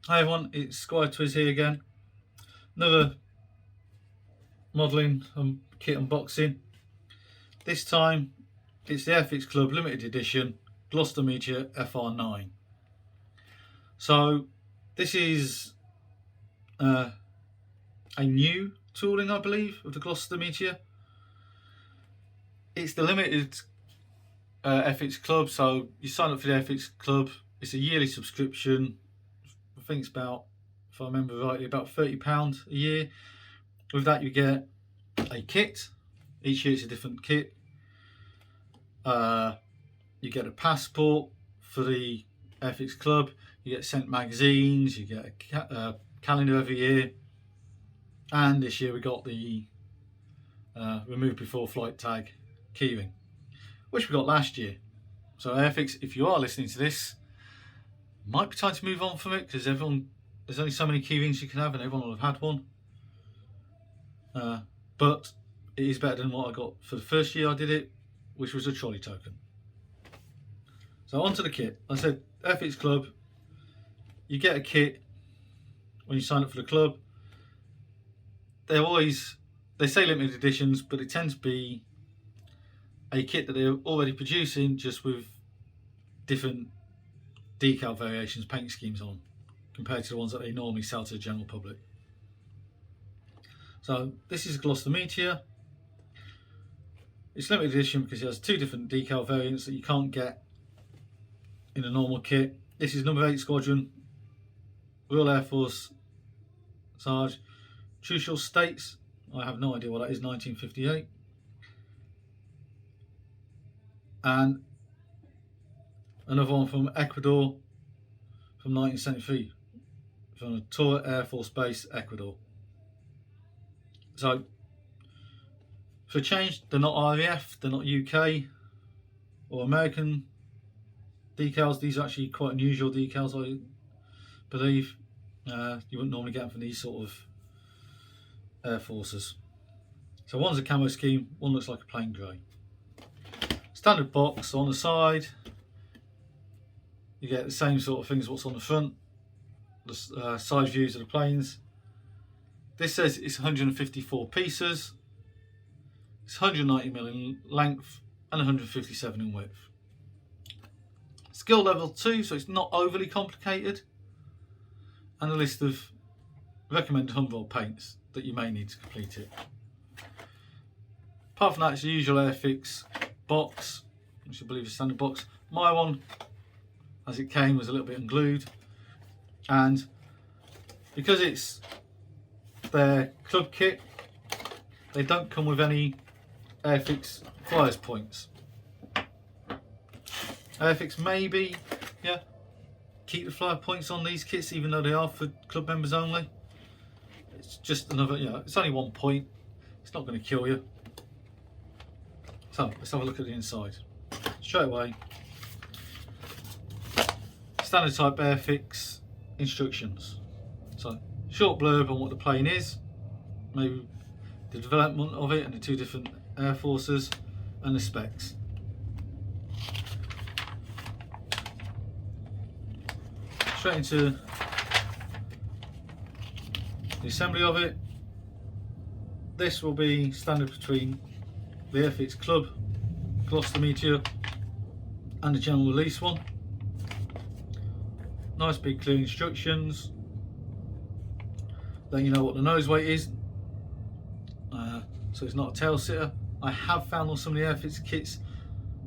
Hi everyone, it's Squire Twiz here again. Another modelling and kit unboxing. This time it's the Airfix Club limited edition Gloster Meteor FR9. So this is a new tooling, I believe, of the Gloster Meteor. It's the limited Airfix Club, so you sign up for the Airfix Club. It's a yearly subscription. I think it's about, if I remember rightly, about £30 a year. With that you get a kit. Each year it's a different kit. You get a passport for the Airfix Club. You get sent magazines. You get a calendar every year. And this year we got the remove before flight tag keyring, which we got last year. So Airfix, if you are listening to this, might be time to move on from it, because there's only so many keyrings you can have, and everyone will have had one. But it is better than what I got for the first year I did it, which was a trolley token. So onto the kit. I said Airfix Club, you get a kit when you sign up for the club. They say limited editions, but it tends to be a kit that they're already producing, just with different decal variations, paint schemes on, compared to the ones that they normally sell to the general public. So this is Gloster Meteor. It's limited edition because it has two different decal variants that you can't get in a normal kit. This is number 8 Squadron, Royal Air Force Sarge, Trucial States. I have no idea what that is, 1958. And another one from Ecuador from 1973, from the Tora Air Force Base, Ecuador. So, for a change, they're not RAF, they're not UK or American decals. These are actually quite unusual decals, I believe. You wouldn't normally get them from these sort of air forces. So one's a camo scheme, one looks like a plain grey. Standard box. On the side you get the same sort of things as what's on the front, the side views of the planes. This says it's 154 pieces, it's 190mm in length and 157 in width. Skill level 2, so it's not overly complicated, and a list of recommended Humvol paints that you may need to complete it. Apart from that, it's the usual Airfix box, which I believe is a standard box. My one, as it came, was a little bit unglued, and because it's their club kit, they don't come with any Airfix flyers points. Airfix maybe, yeah, keep the flyer points on these kits, even though they are for club members only. It's just another, it's only 1 point. It's not going to kill you. So let's have a look at the inside. Straight away, standard type Airfix instructions. So short blurb on what the plane is, maybe the development of it and the two different air forces, and the specs. Straight into the assembly of it. This will be standard between the Airfix Club, Gloster Meteor, and the general release one. Nice big clear instructions, letting you know what the nose weight is, so it's not a tail sitter. I have found on some of the Airfix kits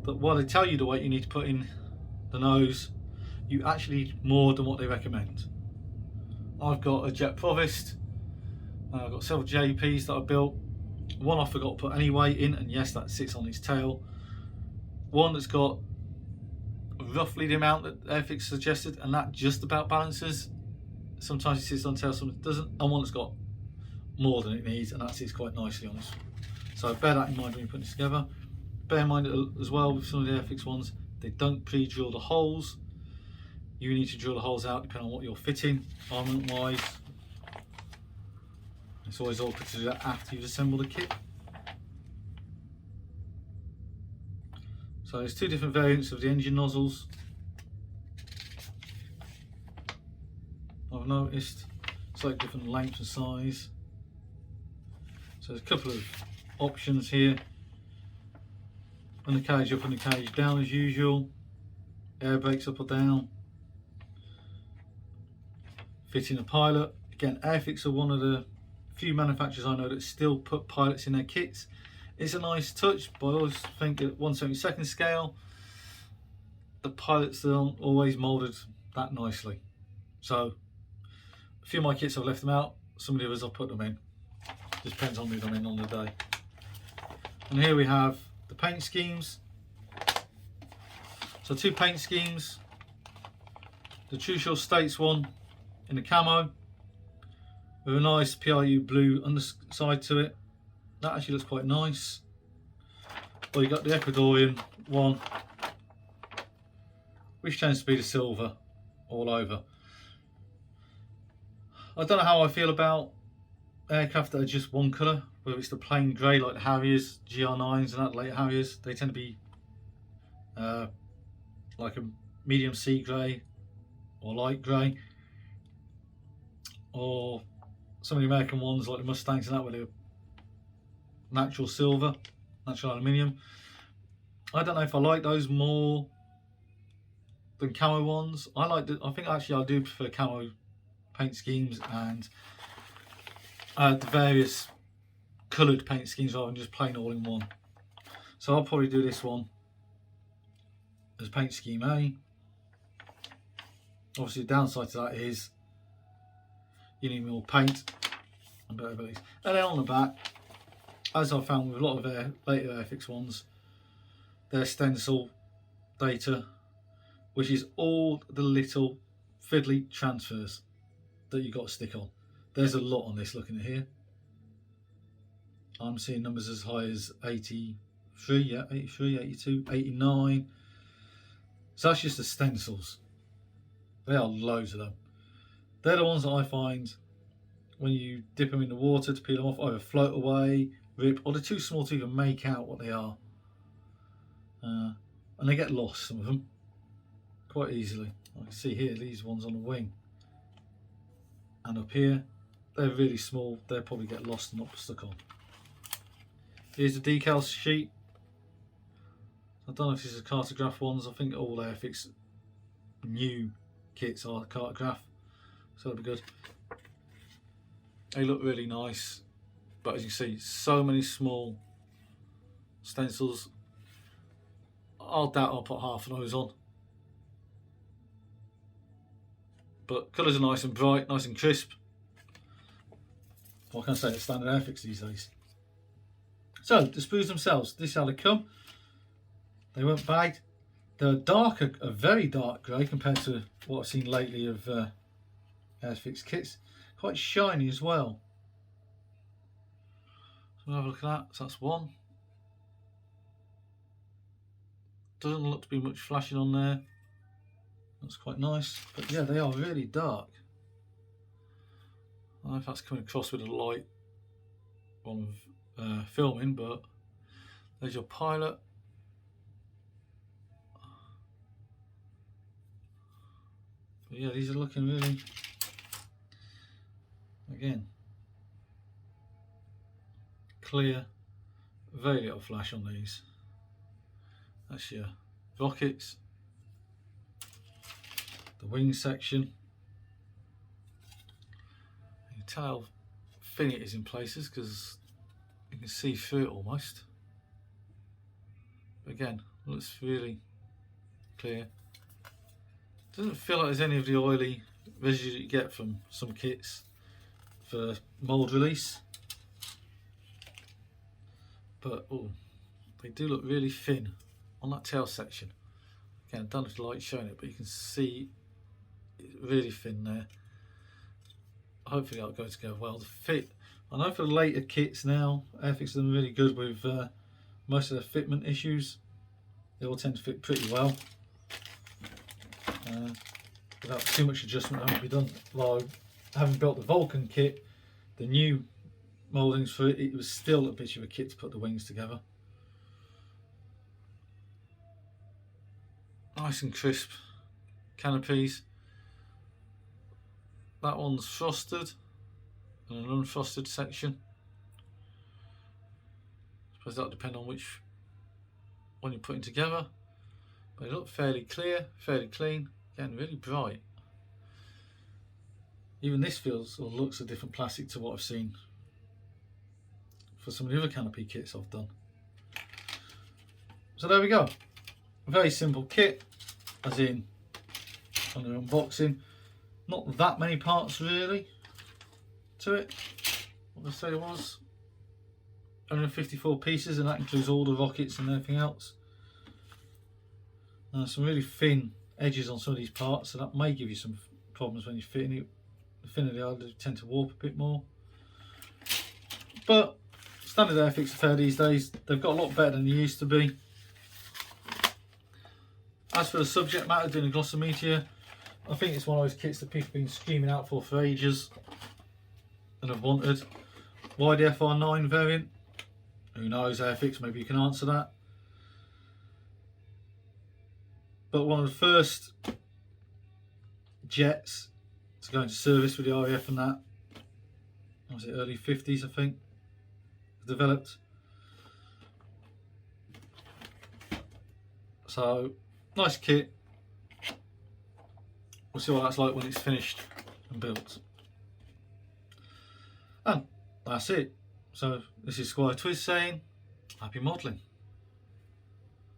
that while they tell you the weight you need to put in the nose, you actually need more than what they recommend. I've got a Jet Provost, I've got several JPs that I built. One I forgot to put any weight in, and yes, that sits on its tail. One that's got roughly the amount that Airfix suggested, and that just about balances. Sometimes it sits on tail, sometimes it doesn't. And one that's got more than it needs, and that sits quite nicely on this. So bear that in mind when you're putting this together. Bear in mind as well with some of the Airfix ones, they don't pre-drill the holes. You need to drill the holes out depending on what you're fitting, armament wise. It's always awkward to do that after you've assembled the kit. So there's two different variants of the engine nozzles. I've noticed. It's like different length and size. So there's a couple of options here. And the cage up and the cage down as usual. Air brakes up or down. Fitting a pilot. Again, Airfix are one of the few manufacturers I know that still put pilots in their kits. It's a nice touch, but I always think at 1/72 scale, the pilots aren't always moulded that nicely. So a few of my kits I've left them out, some of the others I've put them in. Just depends on who I'm in on the day. And here we have the paint schemes. So 2 paint schemes. The True Shore States one in the camo with a nice PRU blue underside to it. That actually looks quite nice. Well, you got the Ecuadorian one, which tends to be the silver all over. I don't know how I feel about aircraft that are just one colour, whether it's the plain grey like the Harriers, GR9s and that later Harriers. They tend to be like a medium sea grey or light grey, or some of the American ones like the Mustangs and that where they're natural silver, natural aluminium. I don't know if I like those more than camo ones. I think actually I do prefer camo paint schemes and the various coloured paint schemes rather than just plain all in one. So I'll probably do this one as paint scheme A. Obviously the downside to that is you need more paint and better abilities. And then on the back, as I've found with a lot of later Airfix ones, their stencil data, which is all the little fiddly transfers that you've got to stick on. There's a lot on this looking at here. I'm seeing numbers as high as 83, yeah, 83, 82, 89. So that's just the stencils. There are loads of them. They're the ones that I find when you dip them in the water to peel them off, either float away, rip, or they're too small to even make out what they are. And they get lost, some of them, quite easily. I can see here, these ones on the wing. And up here, they're really small, they'll probably get lost and not stuck on. Here's the decal sheet. I don't know if this is cartograph ones. I think all Airfix new kits are cartograph, so that'll be good. They look really nice, but as you can see, so many small stencils. I'll doubt I'll put half of those on. But colours are nice and bright, nice and crisp. What can I say, it's standard Airfix these days. So, the sprues themselves, this is how they come. They weren't bagged. They're darker, a very dark grey compared to what I've seen lately of Airfix kits. Quite shiny as well. So we'll have a look at that. So that's one. Doesn't look to be much flashing on there. That's quite nice. But yeah, they are really dark. I don't know if that's coming across with a light on filming, but there's your pilot. But yeah, these are looking really, again, clear, very little flash on these. That's your rockets, the wing section. You can tell how thin it is in places because you can see through it almost. But again, looks really clear. Doesn't feel like there's any of the oily residue that you get from some kits for mould release. But oh, they do look really thin on that tail section. Again, I don't know if the light's showing it, but you can see it's really thin there. Hopefully that'll go together well. The fit, I know for the later kits now, Airfix are really good with most of the fitment issues. They all tend to fit pretty well. Without too much adjustment having to be done. Like having built the Vulcan kit, the new mouldings for it, it was still a bit of a kit to put the wings together. Nice and crisp canopies. That one's frosted and an unfrosted section. I suppose that'll depend on which one you're putting together. But it looked fairly clear, fairly clean, getting really bright. Even this feels or looks a different plastic to what I've seen for some of the other canopy kits I've done. So there we go. A very simple kit, as in on the unboxing. Not that many parts really to it. What did I say it was? 154 pieces, and that includes all the rockets and everything else. Some really thin edges on some of these parts, so that may give you some problems when you're fitting it. The thinner they are, they tend to warp a bit more. But standard Airfix affair these days, they've got a lot better than they used to be. As for the subject matter, doing a Gloster Meteor, I think it's one of those kits that people have been screaming out for ages and have wanted. Why the FR9 variant? Who knows, Airfix, maybe you can answer that. But one of the first jets to go into service with the RAF and that, what was it, early 50s I think, developed. So, nice kit. We'll see what that's like when it's finished and built. And that's it. So, this is Squire Twiz saying, happy modelling.